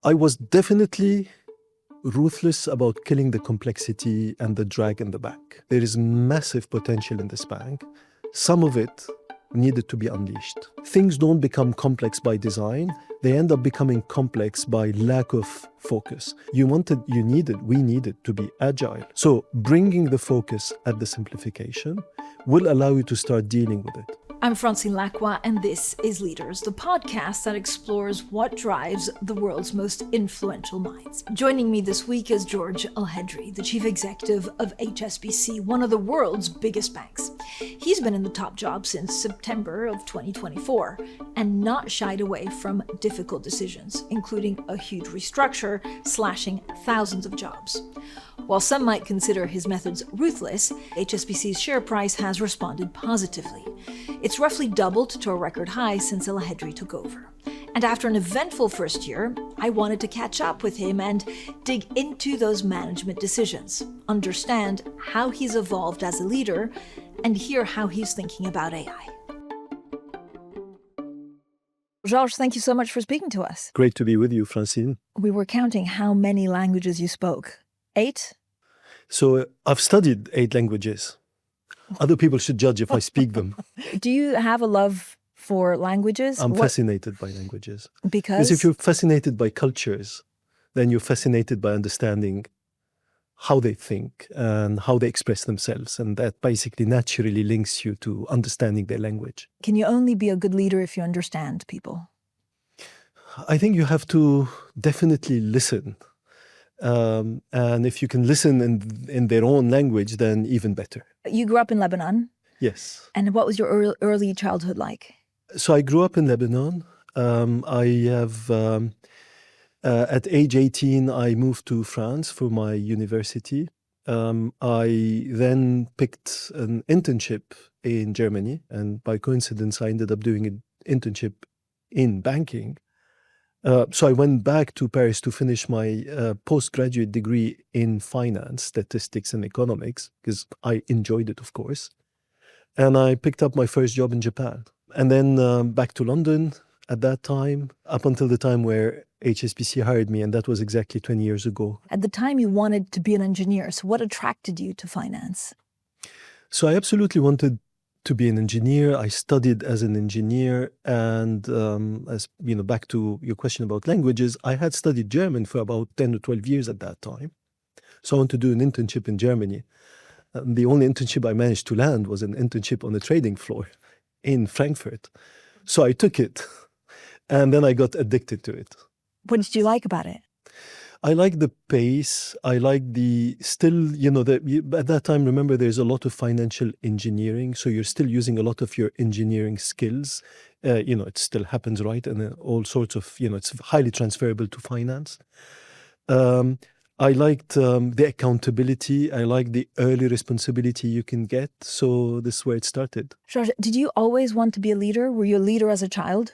I was definitely ruthless about killing the complexity and the drag in the bank. There is massive potential in this bank. Some of it needed to be unleashed. Things don't become complex by design. They end up becoming complex by lack of focus. We needed to be agile. So bringing the focus at the simplification will allow you to start dealing with it. I'm Francine Lacqua, and this is Leaders, the podcast that explores what drives the world's most influential minds. Joining me this week is Georges Elhedery, the chief executive of HSBC, one of the world's biggest banks. He's been in the top job since September of 2024 and not shied away from difficult decisions, including a huge restructure, slashing thousands of jobs. While some might consider his methods ruthless, HSBC's share price has responded positively. It's roughly doubled to a record high since Elhedery took over. And after an eventful first year, I wanted to catch up with him and dig into those management decisions, understand how he's evolved as a leader, and hear how he's thinking about AI. Georges, thank you so much for speaking to us. Great to be with you, Francine. We were counting how many languages you spoke. 8? So I've studied 8 languages. Other people should judge if I speak them. Do you have a love for languages? I'm fascinated by languages. Because if you're fascinated by cultures, then you're fascinated by understanding how they think and how they express themselves. And that basically naturally links you to understanding their language. Can you only be a good leader if you understand people? I think you have to definitely listen. And if you can listen in their own language, then even better. You grew up in Lebanon? Yes. And what was your early childhood like? So I grew up in Lebanon. At age 18, I moved to France for my university. I then picked an internship in Germany. And by coincidence, I ended up doing an internship in banking. So I went back to Paris to finish my postgraduate degree in finance, statistics, and economics, because I enjoyed it, of course. And I picked up my first job in Japan. And then back to London at that time, up until the time where HSBC hired me, and that was exactly 20 years ago. At the time, you wanted to be an engineer. So what attracted you to finance? So I absolutely wanted to be an engineer. I studied as an engineer, and as you know, back to your question about languages, I had studied German for about 10 or 12 years at that time. So I wanted to do an internship in Germany. The only internship I managed to land was an internship on the trading floor in Frankfurt. So I took it, and then I got addicted to it. What did you like about it? I like the pace. I like at that time, remember, there's a lot of financial engineering. So you're still using a lot of your engineering skills. It still happens, right? And all sorts of, it's highly transferable to finance. I liked the accountability. I liked the early responsibility you can get. So this is where it started. Georges, did you always want to be a leader? Were you a leader as a child?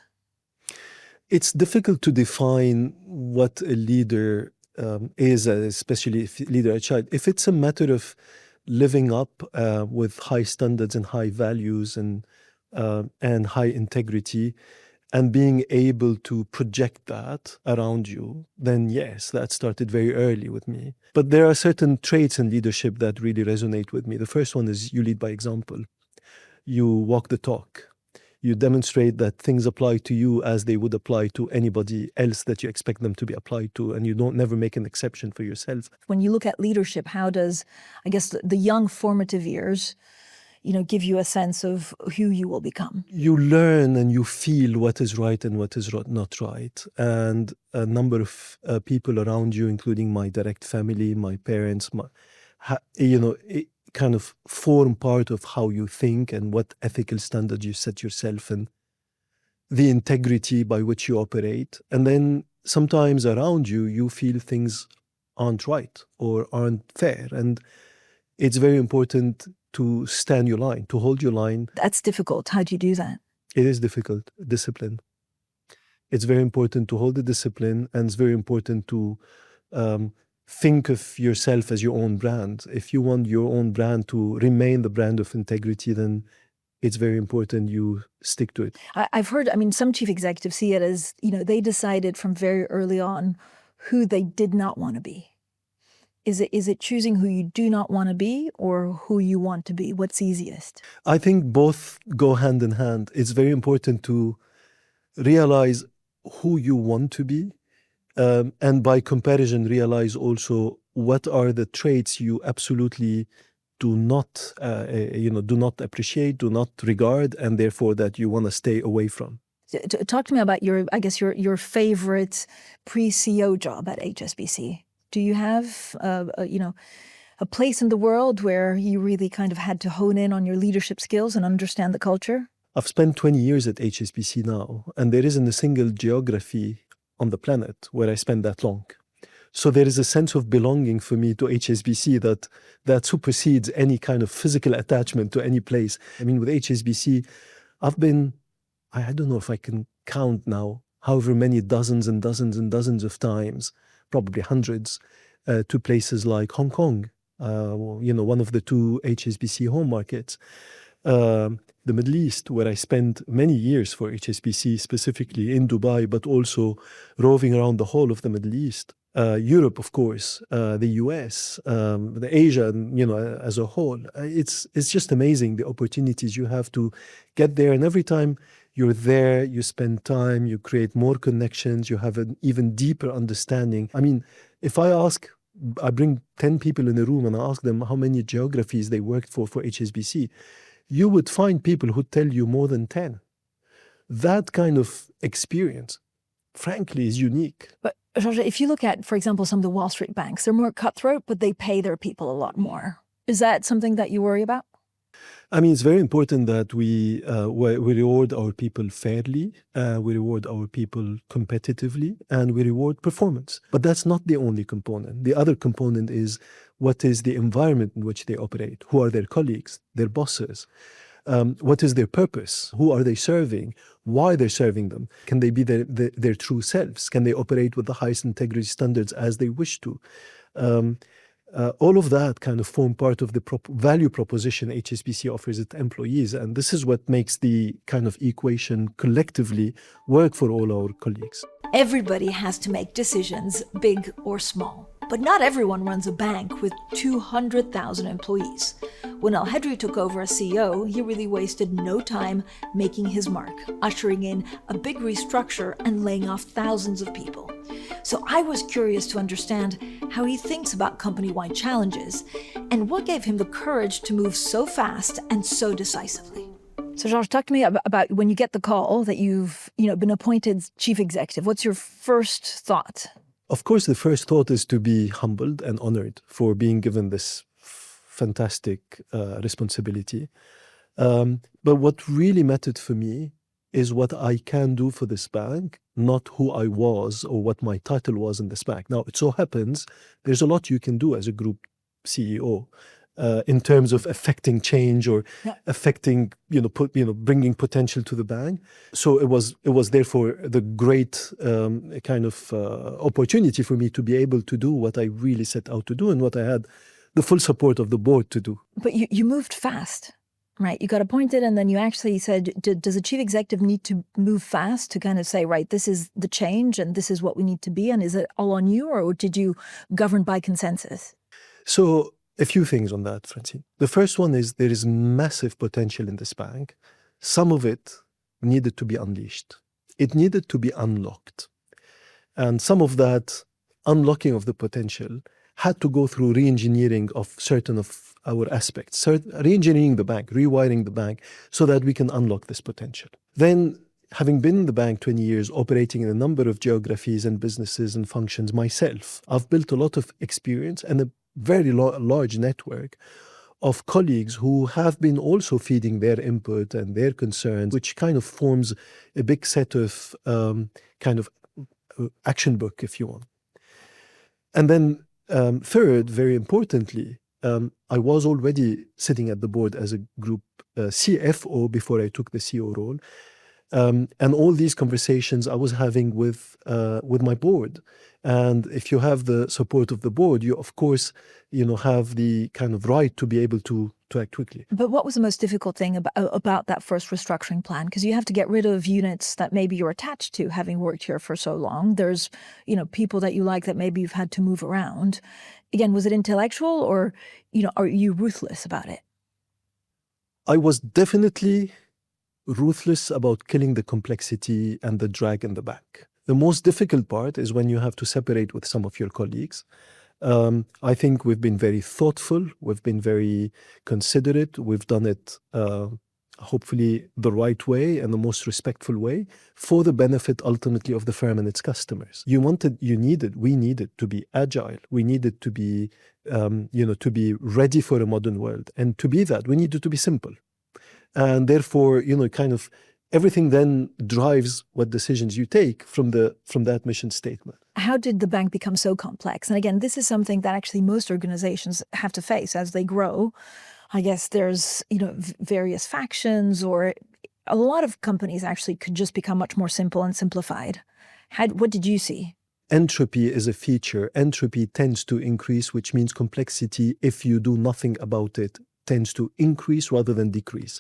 It's difficult to define what a leader is, especially if leader a child. If it's a matter of living up with high standards and high values and high integrity, and being able to project that around you, then yes, that started very early with me. But there are certain traits in leadership that really resonate with me. The first one is you lead by example. You walk the talk. You demonstrate that things apply to you as they would apply to anybody else that you expect them to be applied to, and you don't never make an exception for yourself. When you look at leadership, how does, I guess, the young formative years, give you a sense of who you will become? You learn and you feel what is right and what is not right. And a number of people around you, including my direct family, my parents, it kind of form part of how you think and what ethical standards you set yourself and the integrity by which you operate. And then sometimes around you, you feel things aren't right or aren't fair. And it's very important to stand your line, to hold your line. That's difficult. How do you do that? It is difficult. Discipline. It's very important to hold the discipline, and it's very important to think of yourself as your own brand. If you want your own brand to remain the brand of integrity, then it's very important you stick to it. I've heard, some chief executives see it as, they decided from very early on who they did not want to be. Is it choosing who you do not want to be or who you want to be? What's easiest? I think both go hand in hand. It's very important to realize who you want to be, and by comparison, realize also what are the traits you absolutely do not appreciate, do not regard, and therefore that you want to stay away from. Talk to me about your favorite pre-CEO job at HSBC. Do you have a place in the world where you really kind of had to hone in on your leadership skills and understand the culture? I've spent 20 years at HSBC now, and there isn't a single geography on the planet where I spend that long. So there is a sense of belonging for me to HSBC that supersedes any kind of physical attachment to any place. With HSBC, I've been, I don't know if I can count now, however many dozens and dozens and dozens of times, probably hundreds, to places like Hong Kong, one of the two HSBC home markets, the Middle East, where I spent many years for HSBC, specifically in Dubai, but also roving around the whole of the Middle East. Europe, of course, the US, the Asia, as a whole. It's just amazing the opportunities you have to get there. And every time you're there, you spend time, you create more connections, you have an even deeper understanding. If I bring 10 people in a room and I ask them how many geographies they worked for HSBC, you would find people who tell you more than 10. That kind of experience, frankly, is unique. But Georges, if you look at, for example, some of the Wall Street banks, they're more cutthroat, but they pay their people a lot more. Is that something that you worry about? It's very important that we reward our people fairly, we reward our people competitively, and we reward performance. But that's not the only component. The other component is what is the environment in which they operate? Who are their colleagues, their bosses? What is their purpose? Who are they serving? Why they're serving them? Can they be their true selves? Can they operate with the highest integrity standards as they wish to? All of that kind of form part of the value proposition HSBC offers its employees. And this is what makes the kind of equation collectively work for all our colleagues. Everybody has to make decisions, big or small. But not everyone runs a bank with 200,000 employees. When Elhedery took over as CEO, he really wasted no time making his mark, ushering in a big restructure and laying off thousands of people. So I was curious to understand how he thinks about company-wide challenges and what gave him the courage to move so fast and so decisively. So Georges, talk to me about when you get the call that you've been appointed chief executive. What's your first thought? Of course, the first thought is to be humbled and honored for being given this fantastic responsibility. But what really mattered for me is what I can do for this bank, not who I was or what my title was in this bank. Now, it so happens there's a lot you can do as a group CEO in terms of affecting change or affecting, bringing potential to the bank. So it was therefore the great kind of opportunity for me to be able to do what I really set out to do and what I had the full support of the board to do. But you moved fast, right? You got appointed and then you actually said, does a chief executive need to move fast to kind of say, right, this is the change and this is what we need to be? And is it all on you, or did you govern by consensus? So a few things on that, Francine. The first one is there is massive potential in this bank. Some of it needed to be unleashed. It needed to be unlocked. And some of that unlocking of the potential had to go through re-engineering of certain of our aspects, re-engineering the bank, rewiring the bank so that we can unlock this potential. Then, having been in the bank 20 years, operating in a number of geographies and businesses and functions myself, I've built a lot of experience and a very large network of colleagues who have been also feeding their input and their concerns, which kind of forms a big set of kind of action book, if you want. And then third, very importantly, I was already sitting at the board as a group CFO before I took the CEO role. And all these conversations I was having with my board. And if you have the support of the board, you, of course, have the kind of right to be able to act quickly. But what was the most difficult thing about that first restructuring plan? Because you have to get rid of units that maybe you're attached to, having worked here for so long. There's, people that you like that maybe you've had to move around. Again, was it intellectual or, are you ruthless about it? I was definitely ruthless about killing the complexity and the drag in the bank. The most difficult part is when you have to separate with some of your colleagues. I think we've been very thoughtful. We've been very considerate. We've done it, hopefully, the right way and the most respectful way for the benefit ultimately of the firm and its customers. We needed to be agile. We needed to be, to be ready for a modern world. And to be that, we needed to be simple. And therefore, kind of everything then drives what decisions you take from that mission statement. How did the bank become so complex? And again, this is something that actually most organizations have to face as they grow. I guess there's, various factions, or a lot of companies actually could just become much more simple and simplified. What did you see? Entropy is a feature. Entropy tends to increase, which means complexity, if you do nothing about it, tends to increase rather than decrease.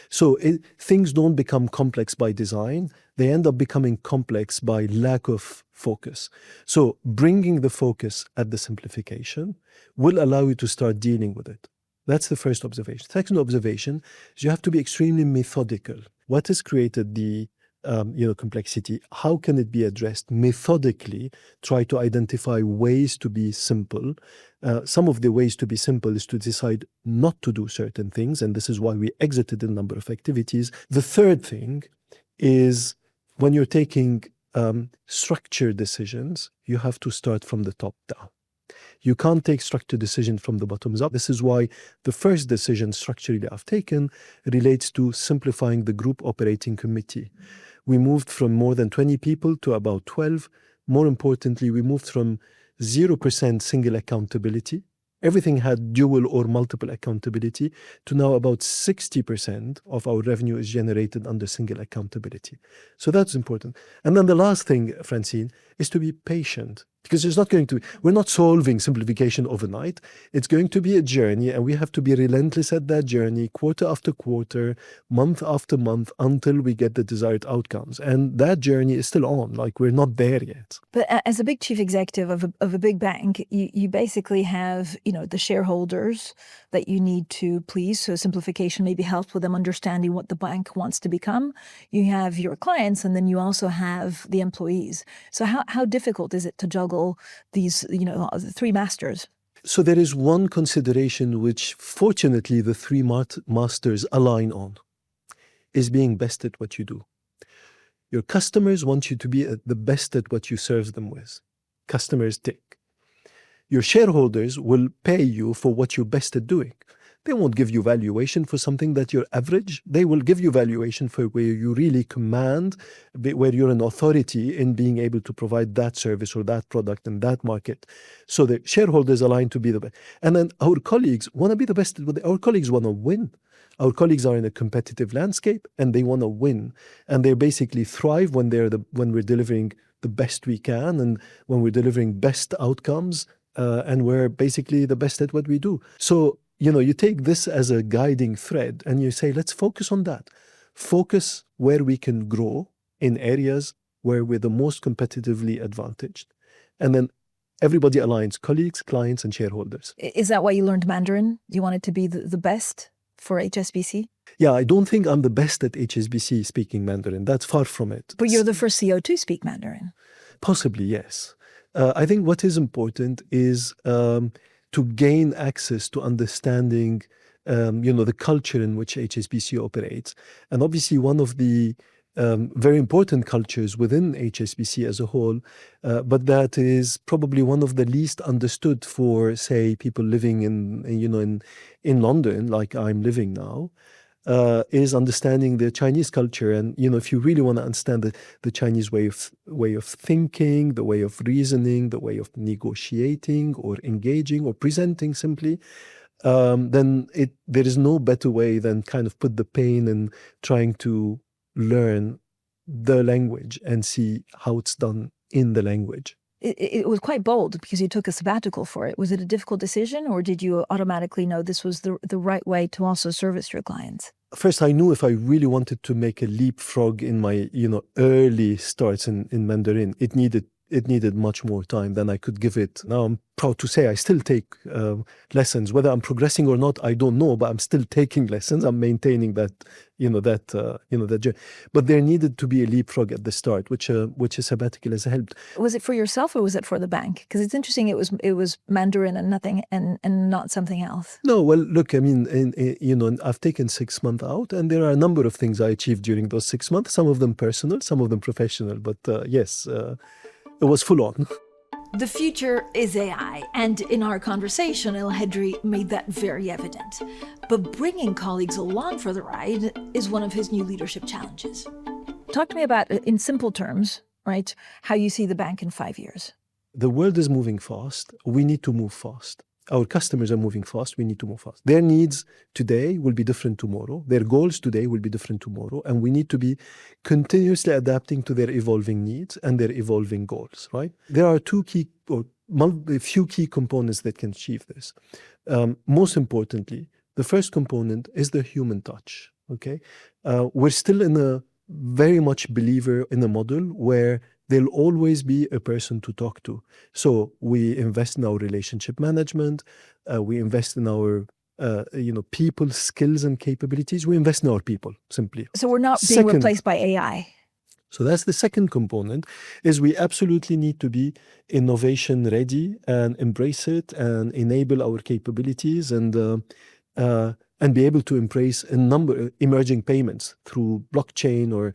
So things don't become complex by design. They end up becoming complex by lack of focus. So bringing the focus at the simplification will allow you to start dealing with it. That's the first observation. Second observation is you have to be extremely methodical. What has created the complexity? How can it be addressed? Methodically, try to identify ways to be simple. Some of the ways to be simple is to decide not to do certain things, and this is why we exited a number of activities. The third thing is when you're taking structured decisions, you have to start from the top down. You can't take structured decisions from the bottoms up. This is why the first decision structurally I've taken relates to simplifying the group operating committee. We moved from more than 20 people to about 12. More importantly, we moved from 0% single accountability. Everything had dual or multiple accountability to now about 60% of our revenue is generated under single accountability. So that's important. And then the last thing, Francine, is to be patient. Because we're not solving simplification overnight. It's going to be a journey, and we have to be relentless at that journey, quarter after quarter, month after month, until we get the desired outcomes. And that journey is still on, we're not there yet. But as a big chief executive of a big bank, you basically have, the shareholders that you need to please. So simplification maybe helps with them understanding what the bank wants to become. You have your clients, and then you also have the employees. So how difficult is it to juggle these, three masters? So there is one consideration which, fortunately, the three masters align on, is being best at what you do. Your customers want you to be the best at what you serve them with. Customers tick. Your shareholders will pay you for what you're best at doing. They won't give you valuation for something that you're average. They will give you valuation for where you really command, where you're an authority in being able to provide that service or that product in that market. So the shareholders align to be the best. And then our colleagues want to be the best. Our colleagues want to win. Our colleagues are in a competitive landscape, and they want to win. And they basically thrive when we're delivering the best we can, and when we're delivering best outcomes, and we're basically the best at what we do. So you take this as a guiding thread and you say, let's focus on that. Focus where we can grow in areas where we're the most competitively advantaged. And then everybody aligns, colleagues, clients, and shareholders. Is that why you learned Mandarin? You wanted to be the best for HSBC? Yeah, I don't think I'm the best at HSBC speaking Mandarin. That's far from it. But you're the first CEO to speak Mandarin. Possibly, yes. I think what is important is to gain access to understanding, the culture in which HSBC operates. And obviously one of the very important cultures within HSBC as a whole, but that is probably one of the least understood for, say, people living in London, like I'm living now, is understanding the Chinese culture. And if you really want to understand the Chinese way of thinking, the way of reasoning, the way of negotiating or engaging or presenting simply, then there is no better way than kind of put the pain in trying to learn the language and see how it's done in the language. It was quite bold because you took a sabbatical for it. Was it a difficult decision, or did you automatically know this was the right way to also service your clients? First, I knew if I really wanted to make a leapfrog in my, early starts in Mandarin, it needed much more time than I could give it. Now I'm proud to say I still take lessons. Whether I'm progressing or not, I don't know, but I'm still taking lessons. I'm maintaining that journey. But there needed to be a leapfrog at the start, which a sabbatical has helped. Was it for yourself or was it for the bank? Because it's interesting. It was Mandarin and nothing and not something else. No, well, look, I mean, I've taken 6 months out, and there are a number of things I achieved during those 6 months. Some of them personal, some of them professional. But yes. It was full on. The future is AI, and in our conversation, Elhedery made that very evident. But bringing colleagues along for the ride is one of his new leadership challenges. Talk to me about, in simple terms, right, how you see the bank in 5 years. The world is moving fast. We need to move fast. Our customers are moving fast. We need to move fast. Their needs today will be different tomorrow. Their goals today will be different tomorrow. And we need to be continuously adapting to their evolving needs and their evolving goals, right? There are a few key components that can achieve this. Most importantly, the first component is the human touch, okay? We're still very much believer in a model where there'll always be a person to talk to. So we invest in our relationship management. We invest in our, people skills and capabilities. We invest in our people, simply. So we're not being replaced by AI. So that's the second component, is we absolutely need to be innovation ready and embrace it and enable our capabilities and be able to embrace a number of emerging payments through blockchain or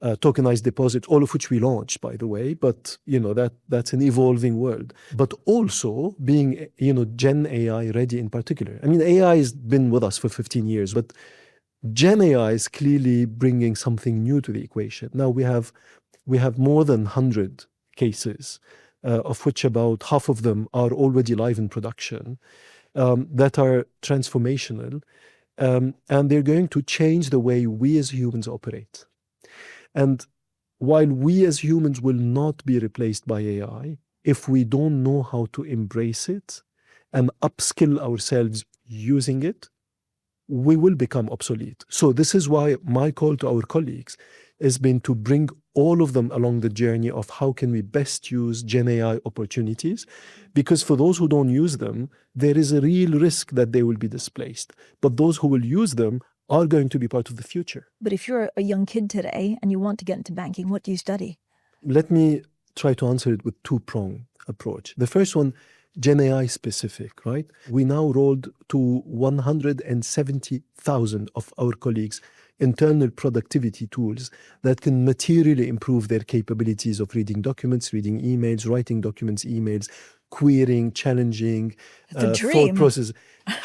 tokenized deposits, all of which we launched, by the way, but that's an evolving world. But also being, Gen AI ready in particular. I mean, AI has been with us for 15 years, but Gen AI is clearly bringing something new to the equation. Now we have more than 100 cases, of which about half of them are already live in production, that are transformational, and they're going to change the way we as humans operate. And while we as humans will not be replaced by AI, if we don't know how to embrace it and upskill ourselves using it, we will become obsolete. So this is why my call to our colleagues has been to bring all of them along the journey of how can we best use Gen AI opportunities, because for those who don't use them, there is a real risk that they will be displaced. But those who will use them are going to be part of the future. But if you're a young kid today and you want to get into banking, what do you study? Let me try to answer it with two-pronged approach. The first one, Gen AI specific, right? We now rolled to 170,000 of our colleagues internal productivity tools that can materially improve their capabilities of reading documents, reading emails, writing documents, emails, querying, challenging, thought process.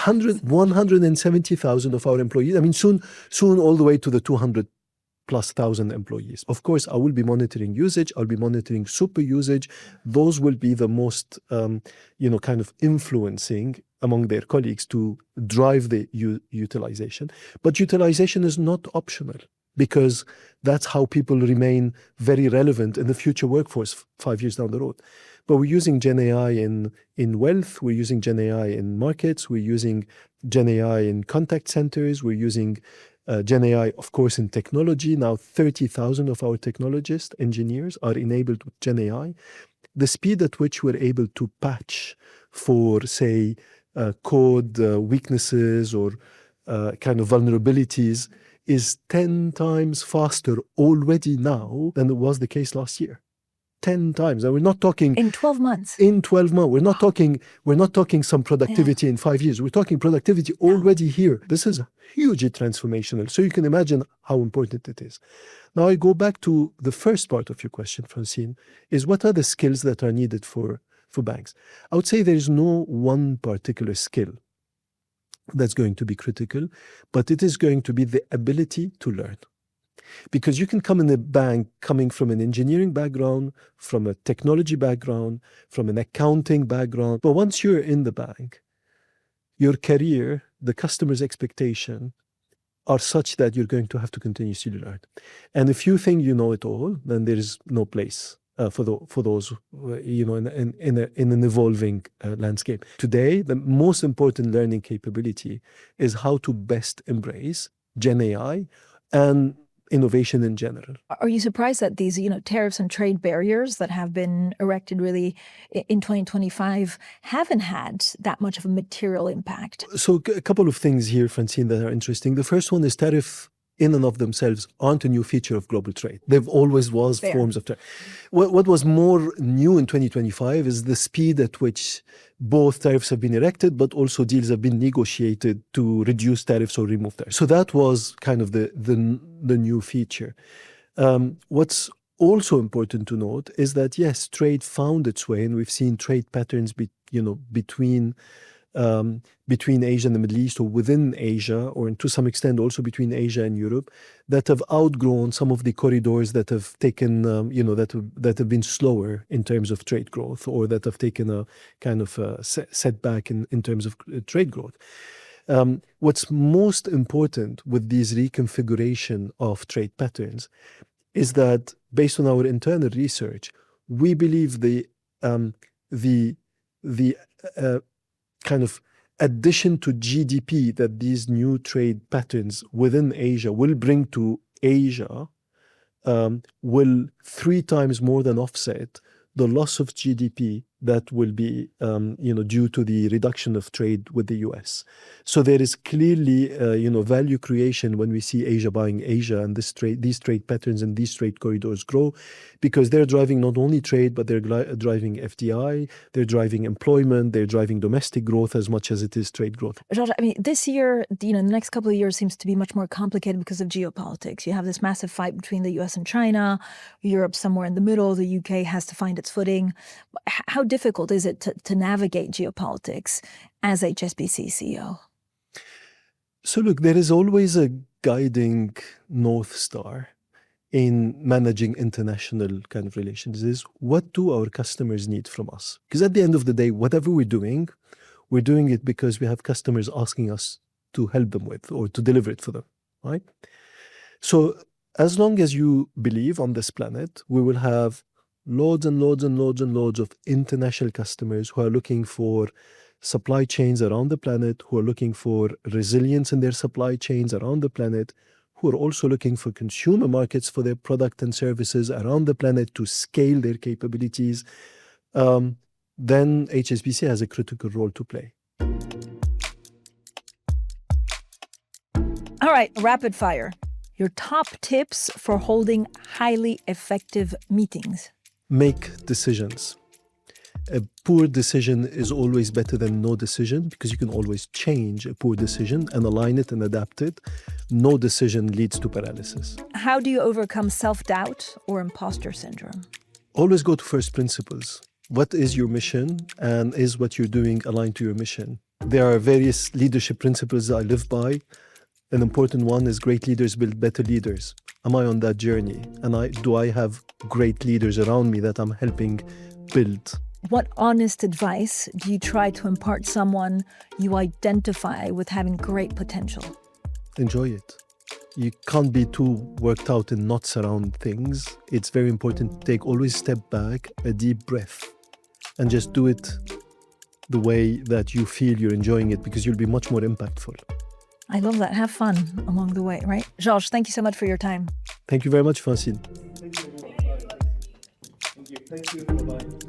170,000 of our employees. I mean, soon all the way to the 200,000+ employees. Of course, I will be monitoring usage. I'll be monitoring super usage. Those will be the most, kind of influencing among their colleagues to drive the utilization. But utilization is not optional, because that's how people remain very relevant in the future workforce 5 years down the road. But we're using Gen AI in wealth, we're using Gen AI in markets, we're using Gen AI in contact centers, we're using Gen AI, of course, in technology. Now 30,000 of our technologists, engineers are enabled with Gen AI. The speed at which we're able to patch for, say, code weaknesses or kind of vulnerabilities is 10 times faster already now than it was the case last year. 10 times. And we're not talking in 12 months. In 12 months. We're not talking some productivity in 5 years. We're talking productivity already here. This is hugely transformational. So you can imagine how important it is. Now I go back to the first part of your question, Francine, is what are the skills that are needed for banks? I would say there is no one particular skill that's going to be critical, but it is going to be the ability to learn. Because you can come in a bank coming from an engineering background, from a technology background, from an accounting background. But once you're in the bank, your career, the customer's expectation are such that you're going to have to continuously learn. And if you think you know it all, then there is no place for those in an evolving landscape. Today, the most important learning capability is how to best embrace Gen AI and innovation in general. Are you surprised that these, tariffs and trade barriers that have been erected really in 2025 haven't had that much of a material impact? So a couple of things here, Francine, that are interesting. The first one is tariff in and of themselves aren't a new feature of global trade. They've always was Fair. forms of tariff. What was more new in 2025 is the speed at which both tariffs have been erected, but also deals have been negotiated to reduce tariffs or remove tariffs. So that was kind of the new feature. What's also important to note is that, yes, trade found its way, and we've seen trade patterns between Asia and the Middle East, or within Asia, or to some extent also between Asia and Europe, that have outgrown some of the corridors that have taken, that have been slower in terms of trade growth, or that have taken a kind of setback in terms of trade growth. What's most important with these reconfiguration of trade patterns is that, based on our internal research, we believe the kind of addition to GDP that these new trade patterns within Asia will bring to Asia will 3 times more than offset the loss of GDP that will be due to the reduction of trade with the US. So there is clearly value creation when we see Asia buying Asia, and these trade patterns and these trade corridors grow, because they're driving not only trade, but they're driving FDI, they're driving employment, they're driving domestic growth as much as it is trade growth. Georges, this year, the next couple of years seems to be much more complicated because of geopolitics. You have this massive fight between the US and China, Europe somewhere in the middle, the UK has to find its footing. How difficult is it to navigate geopolitics as HSBC CEO? So look, there is always a guiding North Star in managing international kind of relations, is what do our customers need from us? Because at the end of the day, whatever we're doing it because we have customers asking us to help them with, or to deliver it for them, right? So as long as you believe on this planet, we will have loads and loads and loads and loads of international customers who are looking for supply chains around the planet, who are looking for resilience in their supply chains around the planet, who are also looking for consumer markets for their product and services around the planet to scale their capabilities, then HSBC has a critical role to play. All right, rapid fire. Your top tips for holding highly effective meetings. Make decisions. A poor decision is always better than no decision, because you can always change a poor decision and align it and adapt it. No decision leads to paralysis. How do you overcome self-doubt or imposter syndrome? Always go to first principles. What is your mission, and is what you're doing aligned to your mission? There are various leadership principles I live by. An important one is great leaders build better leaders. Am I on that journey? And do I have great leaders around me that I'm helping build? What honest advice do you try to impart someone you identify with having great potential? Enjoy it. You can't be too worked out in knots around things. It's very important to always step back, a deep breath, and just do it the way that you feel you're enjoying it, because you'll be much more impactful. I love that. Have fun along the way, right? Georges, thank you so much for your time. Thank you very much, Francine. Thank you. Thank you. Bye-bye.